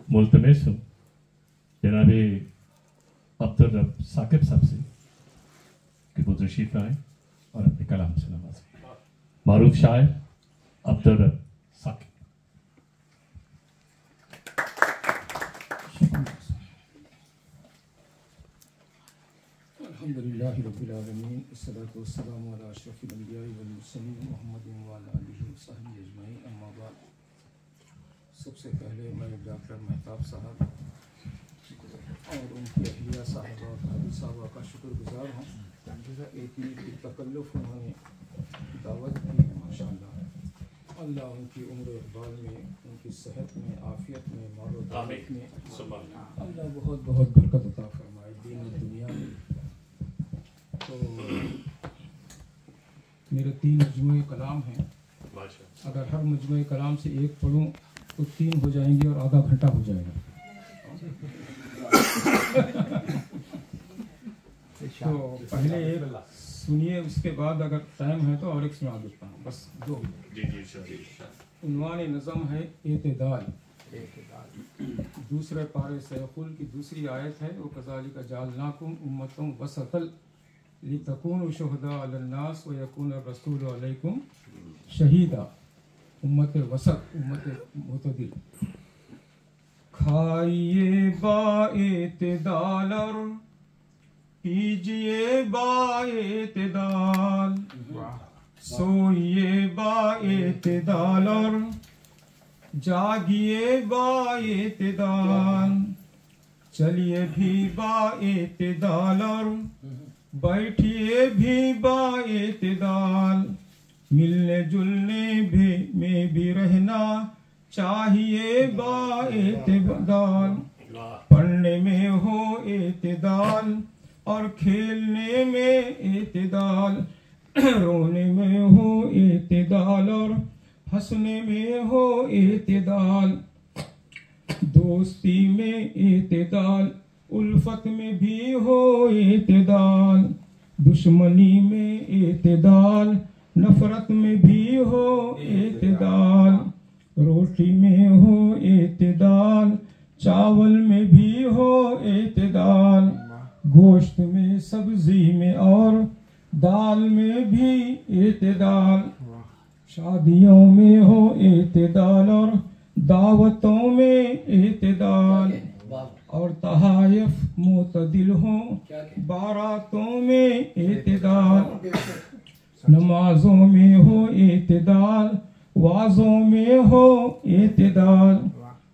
मुल्तमिस हूँ जनाब अब्दुल रब साकिब साहब से कि वो तशरीफ आए और अपने कलाम से नवाजें। मारूफ शायर अब्दुल रब साकिब। अल्हम्दुलिल्लाहि रब्बिल आलमीन अस्सलातु वस्सलामु अला अशरफिल अंबिया'i वल मुरसलीन मुहम्मदिन व अला आलिहि व सहबिहि अजमईन अम्मा बाद। सबसे पहले मैं डॉक्टर महताब साहब और उनकी अहलिया साहबा और भाभी साहबा का शुक्रगुजार हूँ। एक मिनट की तकल्लुफ़ उन्होंने दावत की है। माशाअल्लाह अल्लाह उनकी उम्र इक़बाल में, उनकी सेहत में, आफ़ियत में, माल और दौलत में अल्लाह बहुत बहुत बरकत अता फरमाए दीन और दुनिया में। तो मेरे 3 मजमूए कलाम हैं। अगर हर मजमूए कलाम से एक पढ़ूँ तो 3 हो जाएंगे और आधा घंटा हो जाएगा। तो पहले एक सुनिए, उसके बाद अगर टाइम है तो और एक सुना देता हूँ, बस 2। उन्वान नज़म है एतदाल। दूसरे पारे सैकुल की दूसरी आयत है वो कज़ालिका जालनाकुम उम्मतुम वसतल लितकूनु शुहदा अलन्नास व यकून रसूल अलैकुम शहीदा। उम्मत वसत, उम्मत मुतदिल। खाइए बाएतदाल और पीजिए बाएतदाल, सोइए बाएतदाल और जागिए बाएतदाल, चलिए भी बाएतदाल और बैठिए भी बाएतदाल, मिलने जुलने में भी रहना चाहिए बाएतदाल। पढ़ने में हो एतदाल और खेलने में एतदाल, रोने में हो एतदाल और हंसने में हो एतदाल, दोस्ती में एतदाल, उल्फत में भी हो एतदाल, दुश्मनी में एतदाल, नफरत में भी हो एतदाल, रोटी में हो एतदाल, चावल में भी हो एतदाल, गोश्त में, सब्जी में और दाल में भी एतदाल, शादियों में हो एतदाल और दावतों में एतदाल, और तहायफ मुतदिल हो बारातों में एतदाल, नमाजों में हो एतदाल, वाज़ों में हो एतदाल,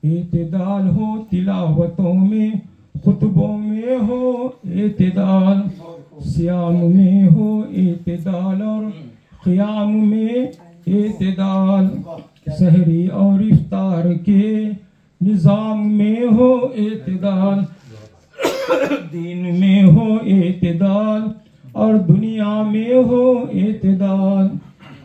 एतदाल हो तिलावतों में, खुतबों में हो एतदाल, सियाम में हो एतदाल और क़ियाम में एतदाल, सहरी और इफ्तार के निज़ाम में हो एतदाल, दीन में हो एतदाल और दुनिया में हो एतदाल,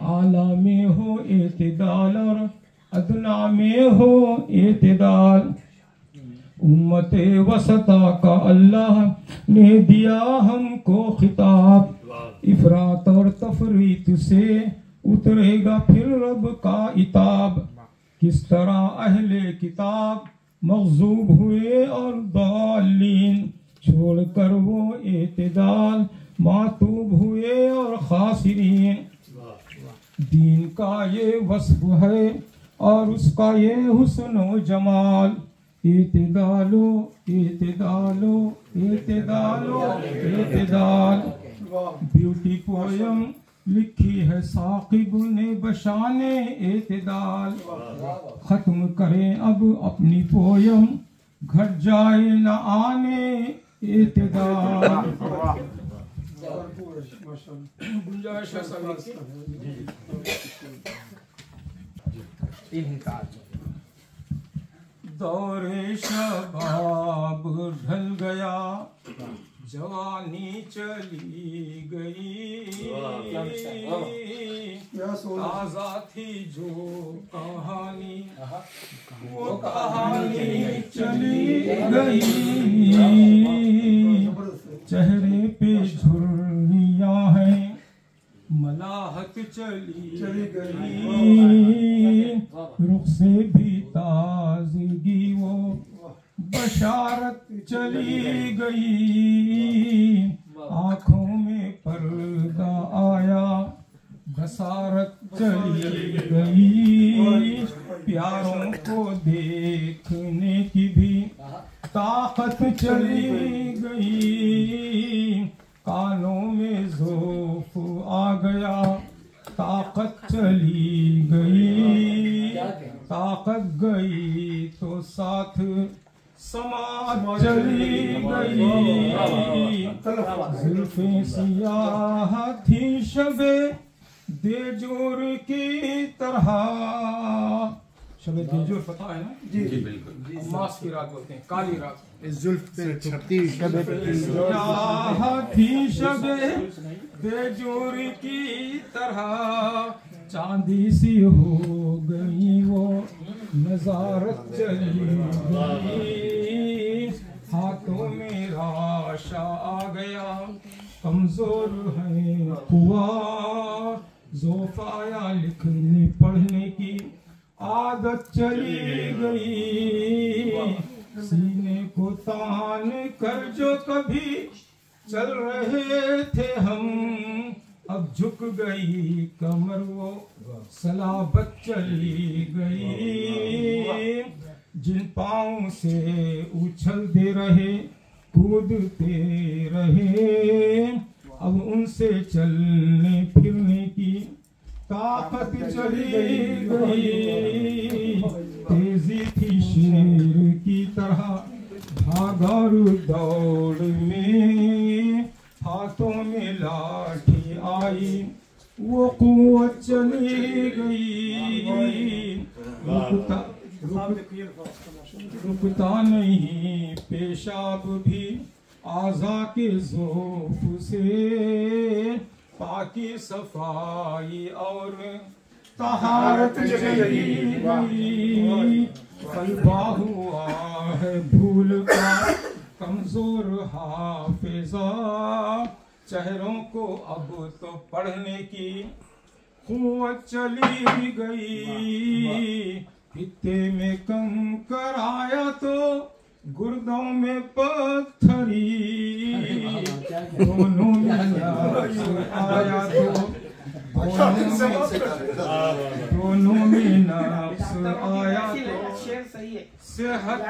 आला में हो एतदाल और अदना में हो एतदाल। उम्मत वसता का अल्लाह ने दिया हमको खिताब, इफरात और तफरीत से उतरेगा फिर रब का इताब। किस तरह अहले किताब मग़ज़ूब हुए और दालीन, छोड़कर वो एतदाल मातूब हुए और खासिरीन। दीन का ये वस्फ है और उसका ये हुस्न व जमाल, एतदालो एतदालो एतदालो एतदाल। ब्यूटी पोयम लिखी है साकिब ने बशाने एतदाल, खत्म करें अब अपनी पोयम घट जाए न आने एतदाल। गुंजाइश है दौरे शबाब ढल गया, जवानी चली गई, ताज़ा थी जो कहानी वो कहानी चली गई, चेहरे पे झुर्रियां हैं, मलाहत चली गई, रुख से भी ताजगी वो बशारत चली गई, आंखों में पर्दा आया, बसारत चली गई, प्यारों को देखने की भी ताकत चली गई, कानों में ज़ौफ़ आ गया, ताकत चली गई, ताकत गई तो साथ समाज चली गई, जुल्फ़ें सियाह थी शबे देजोर की तरह। शबे देजोर पता है ना? जी बिल्कुल। अम्मास की रात बोलते हैं, काली रात। इस जुल्फ पे छपती शबे सियाह थी शबे देजोर की तरह, चांदी सी हो गई वो नजारत चली गई, हाथों में राशा आ गया, कमजोर है हुआ, ज़ौफ़ आया लिखने पढ़ने की आदत चली गई, सीने को तान कर जो कभी चल रहे थे हम, अब झुक गई कमर वो सलाबत चली गई, जिन पाँव से उछलते रहे कूदते रहे, अब उनसे चलने फिरने की ताकत चली गई, तेजी थी शेर की तरह भागा दौड़ में, हाथों में लाठी आई वो कुव्वत चली गई, रुकता नहीं पेशाब भी आज़ा के ज़ौफ़ से, पाकी सफाई और तहारत चली गई, कल्बा हुआ है भूल का कमजोर हाफिजा, चेहरों को अब तो पढ़ने की कुव्वत चली गई, फित्ते में कंकर आया तो गुर्दों में पत्थरी, दोनों में नफ्स आया तो दोनों में नफ्स आया तो सेहत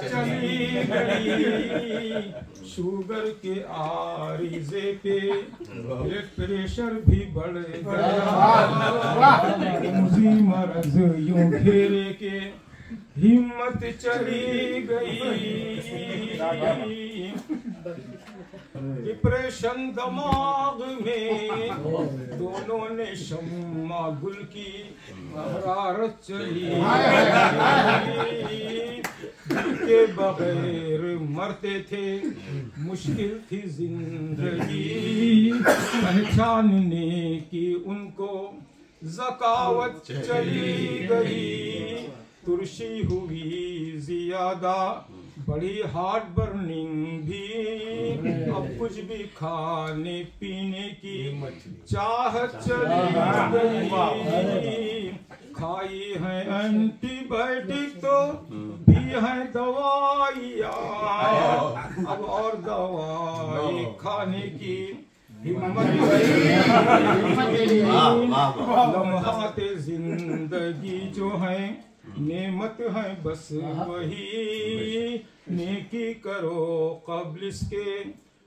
चली गई, शुगर के आरिज़े पे ब्लड प्रेशर भी बढ़ गया, मर्ज यूं घेरे के हिम्मत चली गई, डिप्रेशन दिमाग में दोनों ने शम्मा गुल की हरारत चली गई, के बगैर मरते थे मुश्किल थी जिंदगी, पहचानने की उनको ज़कावत चली गई, तुर्शी हुई ज़ियादा बड़ी हार्ट बर्निंग भी, अब कुछ भी खाने पीने की चाहत चली गई, खाई है एंटीबायोटिक तो भी है दवाइयाँ, अब और दवाई खाने की हिम्मत लम्हाते जिंदगी जो है नेमत है बस वही, नेकी करो कब्ल इसके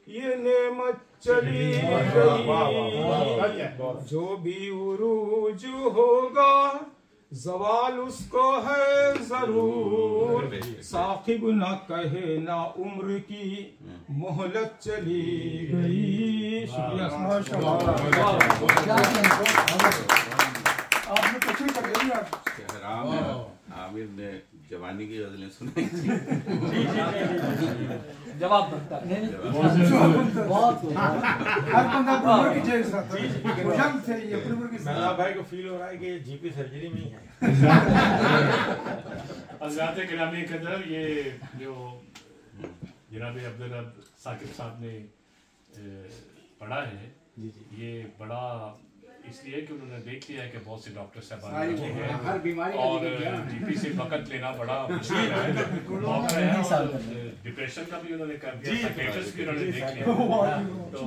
ये नेमत चली गई, जो भी उरूज होगा जवाल उसको है जरूर, साकिब ना कहे ना उम्र की मोहलत चली गई। शुक्रिया। आपने कुछ कर दिया। आमिर ने जवानी की गजलें सुनाई थी। जवाब बनता है बहुत हर बंदा पूरी की जेल साथ जंग से ये पूरी की मेरा भाई को फील हो रहा है कि ये जीपी सर्जरी में ही है। हज़रात गिरामी कदर, ये जो जनाब अब्दुल रब साकिब साहब ने पढ़ा है, ये बड़ा इसलिए कि उन्होंने देख लिया है कि बहुत से डॉक्टर साहब हर बीमारी और जीपी से वक्त लेना बड़ा मुश्किल है, मौका है, और डिप्रेशन का भी उन्होंने कर दिया, साइकियाट्रिस्ट भी उन्होंने देख लिया। तो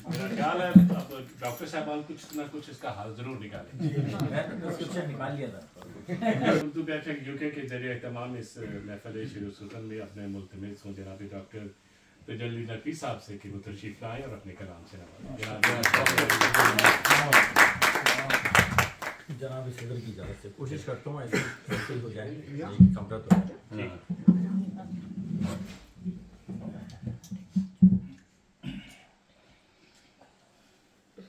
मेरा ख्याल है अब डॉक्टर साहब कुछ ना कुछ इसका हल जरूर निकालें। निकाल लिया था। उर्दू बैठक यूके के जरिए तमाम इस महफिल शुरू में अपने मुल्तमिस हों जनाब डॉक्टर तजल्ली नकवी साहब से कि वो तशरीफ लाएं और अपने कलाम से जनाब सदर की इजाज़त से कोशिश करता हूँ ऐसे मुश्किल हो जाए, कमरा तो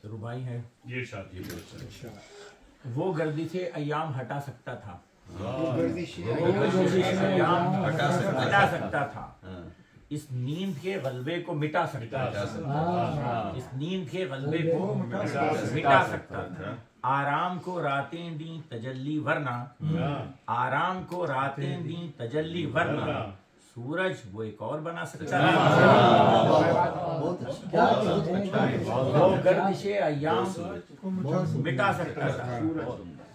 रुबाई है ये शादी वो गर्दी से अयाम हटा सकता था, हटा सकता था, इस नींद के गलबे को मिटा सकता था, इस नींद के गलबे को मिटा सकता था। आराम को रातें दी तजल्ली वरना, आराम को रातें दी तजल्ली वरना, सूरज वो एक और बना सकता था, वो गर्दिशे अय्याम मिटा सकता था,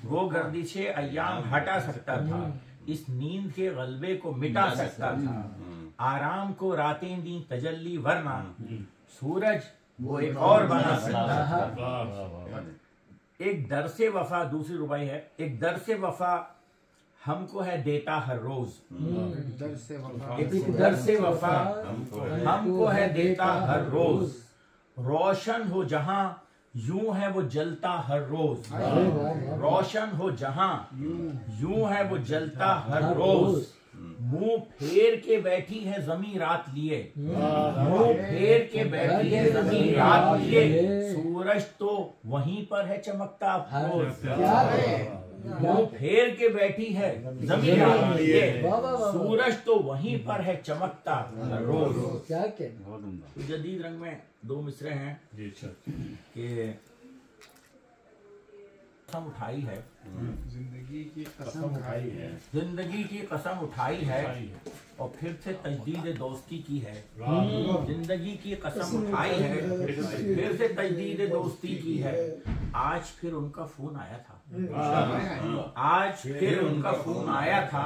वो गर्दिशे अय्याम हटा सकता था, इस नींद के गलबे को मिटा सकता था। आराम को रातें दी तजल्ली वरना, सूरज वो एक और बना सकता था। एक दर से वफा, दूसरी रुबाई है, एक दर से वफा हमको है देता हर रोज, एक दर से वफा हमको है देता हर रोज, रोशन हो जहां यूं है वो जलता हर रोज, रोशन हो जहां यूं है वो जलता हर रोज, मुंह फेर के बैठी है जमी रात लिए, मुंह फेर के बैठी है जमी रात लिए, सूरज तो वहीं पर है चमकता रोज, मुंह फेर के बैठी है जमी रात लिए, सूरज तो वहीं पर है चमकता रोज। क्या कहना जदीद रंग में दो मिसरे हैं कि कसम उठाई है, जिंदगी की कसम उठाई है, जिंदगी की कसम उठाई है और फिर से तजदीद दोस्ती की है, जिंदगी की कसम उठाई है फिर से तजदीद दोस्ती की है। आज फिर उनका फोन आया था, आज फिर उनका फोन आया था,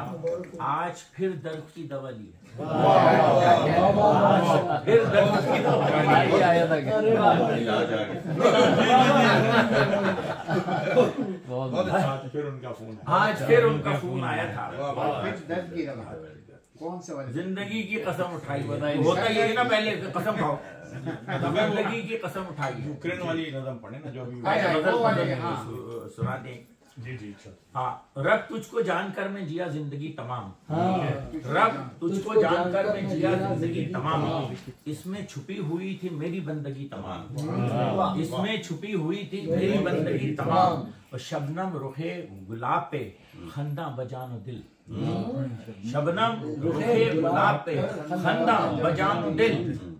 आज फिर दर्द की दवा ली है, फिर दर्द की दवा आया था, फिर उनका फोन, आज फिर उनका फोन आया था, दर्द की दवा कौन से वाले? जिंदगी की कसम उठाई, होता ये ना पहले कसम खाओ, जिंदगी की कसम उठाई। यूक्रेन वाली नज़म पढ़े ना जो अभी सुना दे जी जी हाँ। रब तुझको जानकर मैं जिया जिंदगी तमाम, रब तुझको जानकर मैं जिया जिंदगी तमाम, इसमें छुपी हुई थी मेरी बंदगी तमाम, इसमें छुपी हुई थी मेरी बंदगी तमाम, और शबनम रुखे गुलाब पे खंदा बजानो दिल, शबनम रुखे गुलाब पे खंदा बजानो दिल,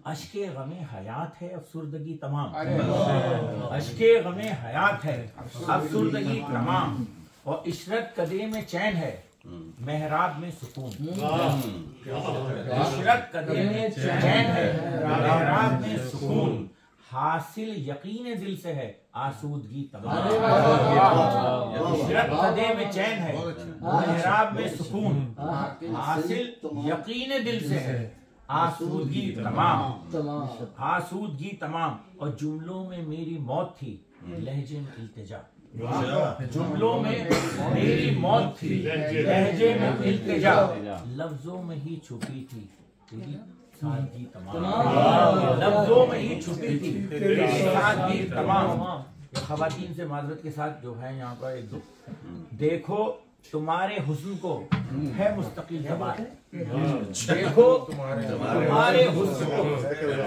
अश्के गमे हयात है अफसुर्दगी तमाम, अश्के गमे हयात है अफसुर्दगी तमाम, और इशरत कदे में चैन है मेहराब में सुकून, इशरत कदे में चैन है मेहराब में सुकून, हासिल यकीन दिल से है आसूदगी तमाम, इशरत कदे में चैन है मेहराब में सुकून, हासिल यकीन दिल से है आसूदगी तमाम, आसूदगी तमाम, और जुमलों में मेरी मौत थी लहजे में इल्तिजा, जुमलों में मेरी मौत थी लहजे में इल्तिजा, लफ्जों में ही छुपी थी तेरी सादगी तमाम, लफ्जों में ही छुपी थी तेरी सादगी तमाम। खवातीन से माजरत के साथ जो है यहाँ पर एक दो, देखो तुम्हारे हुस्न को है मुस्तकिल ज़बान, देखो तुम्हारे हुस्न को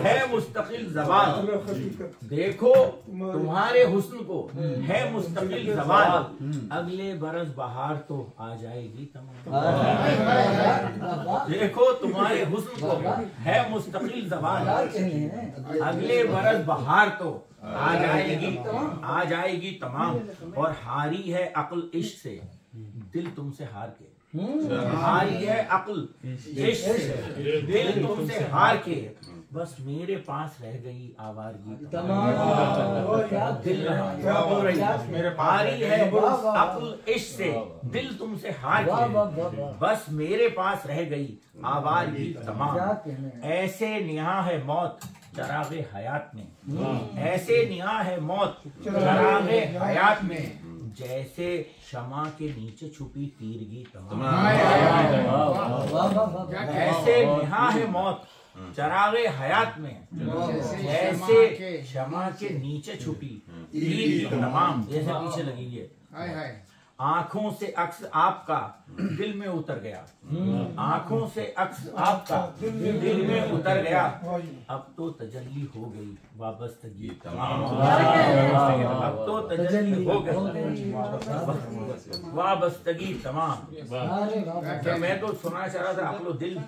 है मुस्तकिल ज़बान, देखो तुम्हारे हुस्न को है मुस्तकिल ज़बान, अगले बरस बहार तो आ जाएगी तमाम, देखो तुम्हारे हुस्न को है मुस्तकिल ज़बान, अगले बरस बहार तो आ जाएगी तमाम, और हारी है अक्ल इश्क से दिल तुमसे हार के, हारी है अक्ल इश्क से दिल तुमसे हार के, बस मेरे पास रह गई आवारगी तमाम क्या दिल क्या बोल रही है मेरे पास हारी है वाह, वाह, अक्ल इश्क से दिल तुमसे हार वाह, वाह, गई वाह, वाह। बस मेरे पास रह गई आवारगी क्या तमाम कहने हैं। ऐसे निहा है मौत चरागे हयात में ऐसे निहा है मौत चरागे हयात में जैसे शमा के नीचे छुपी तीरगी तमाम वाह, वाह, वाह। ऐसे निहा है मौत चरागे हयात में जैसे शमा के नीचे छुपी तीर तमाम जैसे पीछे लगी है आंखों से अक्स आपका दिल में उतर गया आंखों से अक्स आपका दिल में उतर गया अब तो तजल्ली हो गई वाबस्तगी तमाम अब तो तजल्ली हो गई वाबस्तगी तमाम अरे वाह, वाह। मैं तो सुना चाह रहा था आप लोग दिल